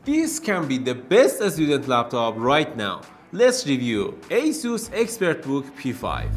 This can be the best student laptop right now. Let's review Asus Expertbook P5.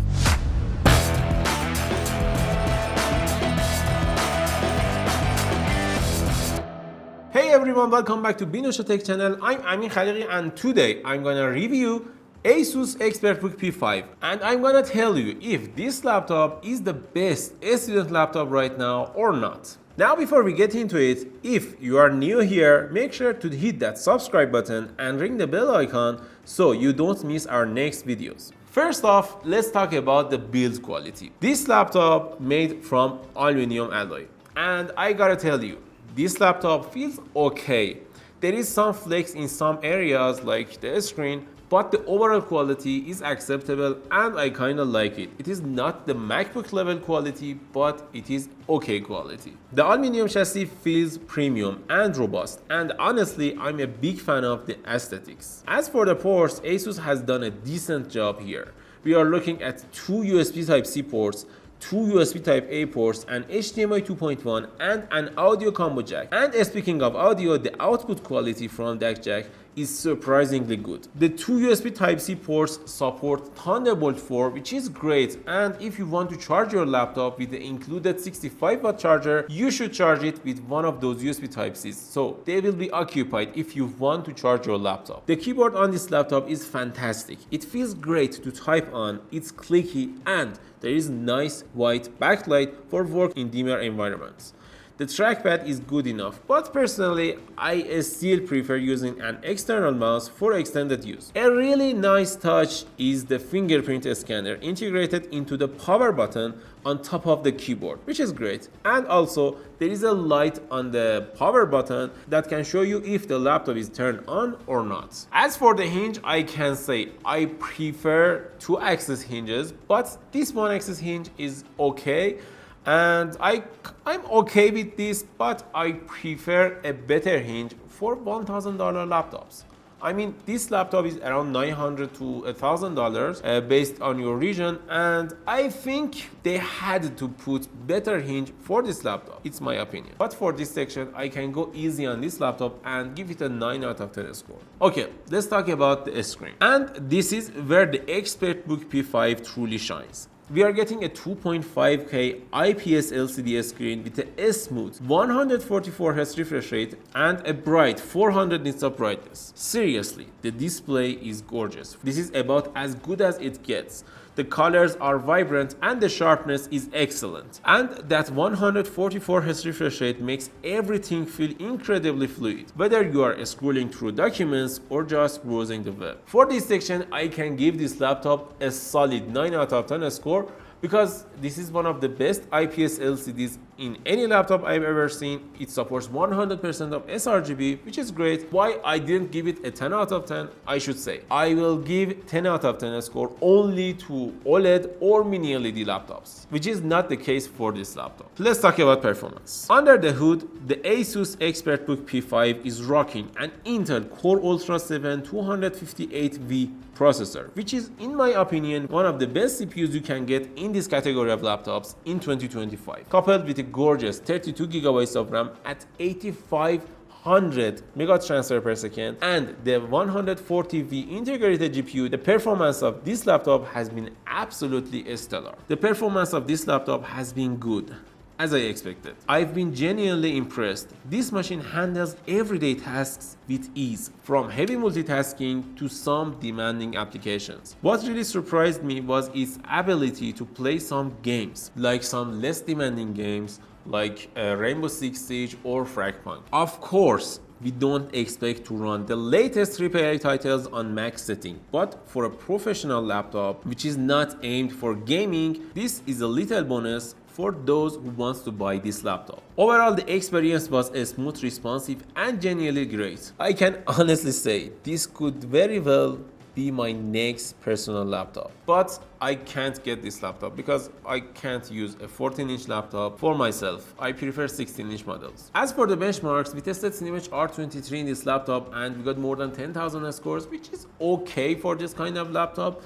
Hey everyone, welcome back to Binosha Tech channel. I'm Amin Khaliqi and today I'm gonna review Asus Expertbook P5 and I'm gonna tell you if this laptop is the best student laptop right now or not. Now before we get into it, if you are new here, make sure to hit that subscribe button and ring the bell icon so you don't miss our next videos. First off, let's talk about the build quality. This laptop made from aluminum alloy and I gotta tell you, this laptop feels okay. There is some flex in some areas like the screen, but the overall quality is acceptable and I kinda like it. It is not the MacBook level quality, but it is okay quality. The aluminum chassis feels premium and robust, and honestly, I'm a big fan of the aesthetics. As for the ports, Asus has done a decent job here. We are looking at two USB Type-C ports, two USB Type-A ports, an HDMI 2.1 and an audio combo jack. And speaking of audio, the output quality from that jack is surprisingly good. The two USB Type-C ports support Thunderbolt 4, which is great, and if you want to charge your laptop with the included 65-watt charger, you should charge it with one of those USB Type-Cs, so they will be occupied if you want to charge your laptop. The keyboard on this laptop is fantastic. It feels great to type on, it's clicky, and there is nice white backlight for work in dimmer environments. The trackpad is good enough, but personally, I still prefer using an external mouse for extended use. A really nice touch is the fingerprint scanner integrated into the power button on top of the keyboard, which is great. And also, there is a light on the power button that can show you if the laptop is turned on or not. As for the hinge, I can say I prefer 2-axis hinges, but this 1-axis hinge is okay. And I'm okay with this, but I prefer a better hinge for $1,000 laptops. I mean, this laptop is around $900 to $1,000 based on your region, and I think they had to put better hinge for this laptop. It's my opinion. But for this section, I can go easy on this laptop and give it a 9 out of 10 score. Okay, let's talk about the screen. And this is where the Expertbook P5 truly shines. We are getting a 2.5K IPS LCD screen with a smooth 144Hz refresh rate and a bright 400 nits of brightness. Seriously, the display is gorgeous. This is about as good as it gets. The colors are vibrant and the sharpness is excellent. And that 144Hz refresh rate makes everything feel incredibly fluid, whether you are scrolling through documents or just browsing the web. For this section, I can give this laptop a solid 9 out of 10 score because this is one of the best IPS LCDs in any laptop I've ever seen. It supports 100% of sRGB, which is great. Why I didn't give it a 10 out of 10, I should say. I will give 10 out of 10 score only to OLED or mini LED laptops, which is not the case for this laptop. Let's talk about performance. Under the hood, the Asus Expertbook P5 is rocking an Intel Core Ultra 7 258V processor, which is, in my opinion, one of the best CPUs you can get in this category of laptops in 2025, coupled with a gorgeous 32GB of RAM at 8500 megahertz transfer per second and the 140V integrated GPU. The performance of this laptop has been absolutely stellar. The performance of this laptop has been good, as I expected. I've been genuinely impressed. This machine handles everyday tasks with ease, from heavy multitasking to some demanding applications. What really surprised me was its ability to play some games, like some less demanding games like Rainbow Six Siege or Fragpunk. Of course, we don't expect to run the latest AAA titles on max setting, but for a professional laptop which is not aimed for gaming, this is a little bonus for those who wants to buy this laptop. Overall, the experience was smooth, responsive, and genuinely great. I can honestly say this could very well be my next personal laptop, but I can't get this laptop because I can't use a 14-inch laptop for myself. I prefer 16-inch models. As for the benchmarks, we tested Cinebench R23 in this laptop and we got more than 10,000 scores, which is okay for this kind of laptop.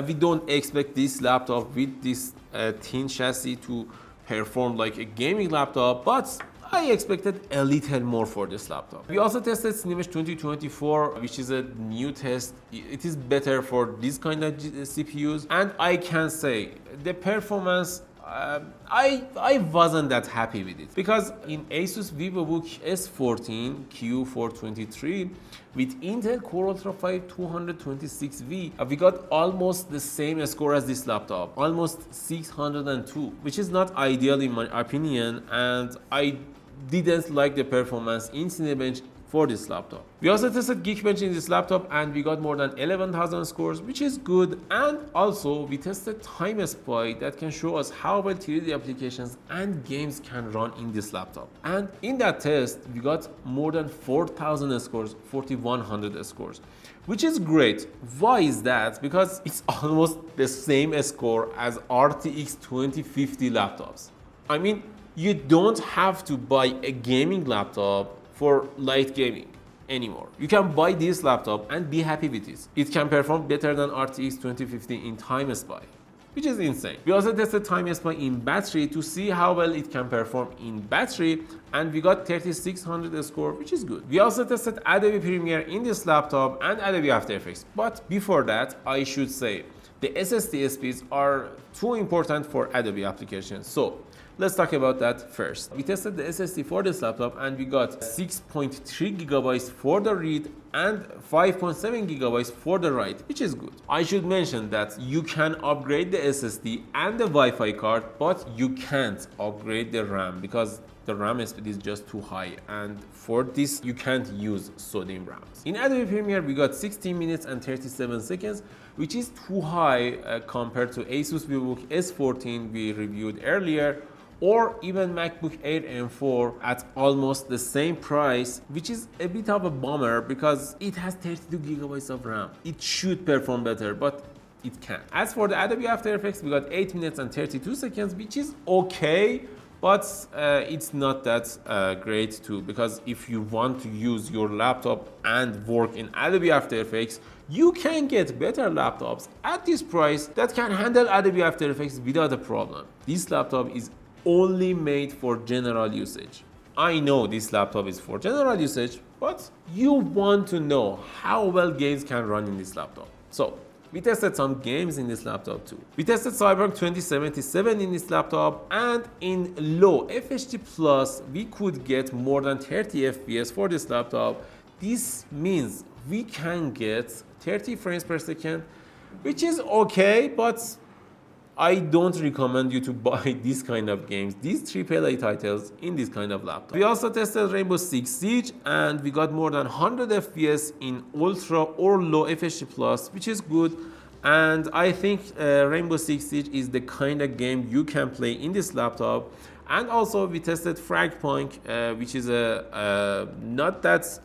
We don't expect this laptop with this thin chassis to perform like a gaming laptop, but I expected a little more for this laptop. We also tested Cinemesh 2024, which is a new test. It is better for this kind of CPUs, and I can say the performance I wasn't that happy with it, because in Asus VivoBook S14 Q423 with Intel Core Ultra 5 226V, we got almost the same score as this laptop, almost 602, which is not ideal in my opinion, and I didn't like the performance in Cinebench for this laptop. We also tested Geekbench in this laptop and we got more than 11,000 scores, which is good. And also we tested TimeSpy that can show us how well 3D applications and games can run in this laptop. And in that test, we got more than 4,000 scores, 4,100 scores, which is great. Why is that? Because it's almost the same score as RTX 2050 laptops. I mean, you don't have to buy a gaming laptop for light gaming anymore. You can buy this laptop and be happy with it. It can perform better than RTX 2050 in TimeSpy, which is insane. We also tested TimeSpy in battery to see how well it can perform in battery, and we got 3600 score, which is good. We also tested Adobe Premiere in this laptop and Adobe After Effects. But before that, I should say the SSD speeds are too important for Adobe applications. So let's talk about that first. We tested the SSD for this laptop and we got 6.3 gigabytes for the read and 5.7 gigabytes for the write, which is good. I should mention that you can upgrade the SSD and the Wi-Fi card, but you can't upgrade the RAM because the RAM speed is just too high, and for this you can't use sodium RAMs. In Adobe Premiere we got 16 minutes and 37 seconds, which is too high compared to Asus VivoBook S14 we reviewed earlier, or even MacBook Air M4 at almost the same price, which is a bit of a bummer because it has 32 gigabytes of RAM. It should perform better, but it can't. As for the Adobe After Effects, we got 8 minutes and 32 seconds, which is okay, but it's not that great too, because if you want to use your laptop and work in Adobe After Effects, you can get better laptops at this price that can handle Adobe After Effects without a problem. This laptop is only made for general usage. I know this laptop is for general usage, but you want to know how well games can run in this laptop. So we tested some games in this laptop too. We tested Cyberpunk 2077 in this laptop, and in low FHD Plus we could get more than 30 FPS for this laptop. This means we can get 30 frames per second, which is okay, but I don't recommend you to buy this kind of games, these AAA titles in this kind of laptop. We also tested Rainbow Six Siege and we got more than 100 FPS in ultra or low FHD Plus, which is good. And I think Rainbow Six Siege is the kind of game you can play in this laptop. And also we tested Fragpunk, which is a not that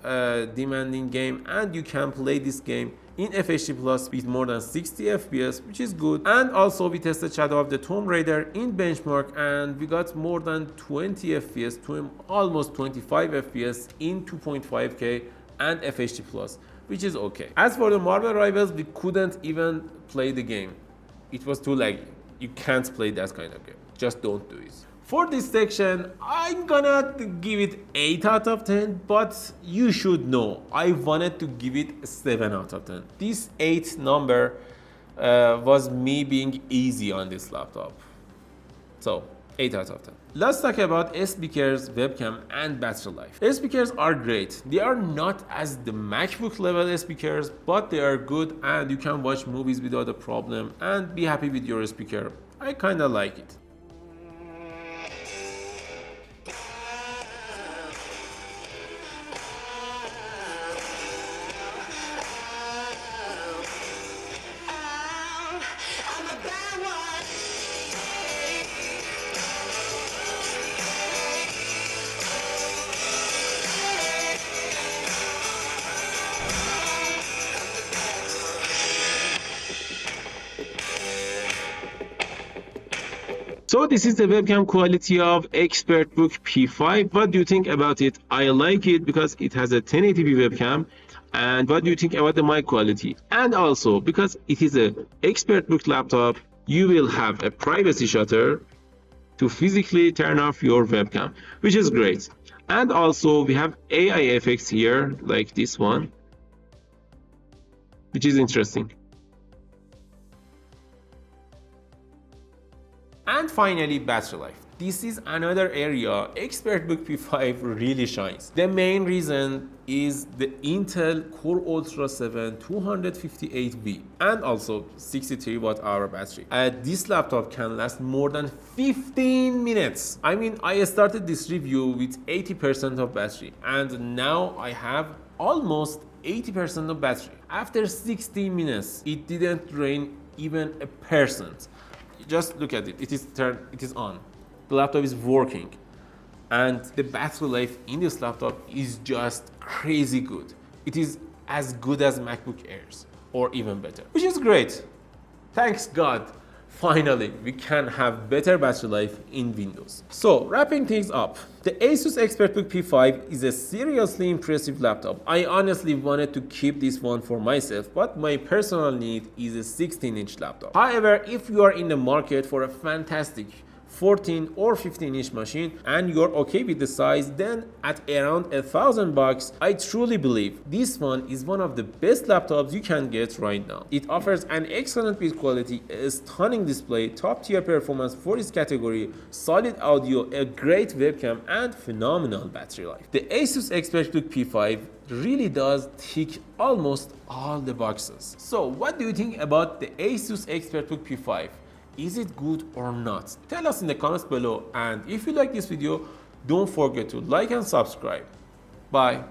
demanding game, and you can play this game in FHD Plus with more than 60 FPS, which is good. And also we tested Shadow of the Tomb Raider in benchmark and we got more than 20 FPS to almost 25 FPS in 2.5K and FHD Plus, which is okay. As for the Marvel Rivals, we couldn't even play the game. It was too laggy. You can't play that kind of game. Just don't do it. For this section, I'm gonna give it 8 out of 10, but you should know, I wanted to give it 7 out of 10. This 8 number was me being easy on this laptop. So, 8 out of 10. Let's talk about speakers, webcam, and battery life. Speakers are great. They are not as the MacBook level speakers, but they are good and you can watch movies without a problem and be happy with your speaker. I kinda like it. So this is the webcam quality of Expertbook P5. What do you think about it? I like it because it has a 1080p webcam. And what do you think about the mic quality? And also, because it is a Expertbook laptop, you will have a privacy shutter, to physically turn off your webcam, which is great. And also we have AI effects here, like this one, which is interesting. And finally, battery life. This is another area Expertbook P5 really shines. The main reason is the Intel Core Ultra 7 258V and also 63 watt hour battery. This laptop can last more than 15 minutes. I mean, I started this review with 80% of battery and now I have almost 80% of battery. After 60 minutes, it didn't drain even a percent. Just look at it. It is on. The laptop is working. And the battery life in this laptop is just crazy good. It is as good as MacBook Airs or even better, which is great. Thanks God. Finally, we can have better battery life in Windows. So, wrapping things up, the Asus Expertbook P5 is a seriously impressive laptop. I honestly wanted to keep this one for myself, but my personal need is a 16-inch laptop. However, if you are in the market for a fantastic 14 or 15-inch machine and you're okay with the size, then at around $1,000 I truly believe this one is one of the best laptops you can get right now. It offers an excellent build quality, a stunning display, top tier performance for its category, solid audio, a great webcam and phenomenal battery life. The Asus Expertbook P5 really does tick almost all the boxes. So what do you think about the Asus Expertbook P5? Is it good or not? Tell us in the comments below, and if you like this video, don't forget to like and subscribe. Bye.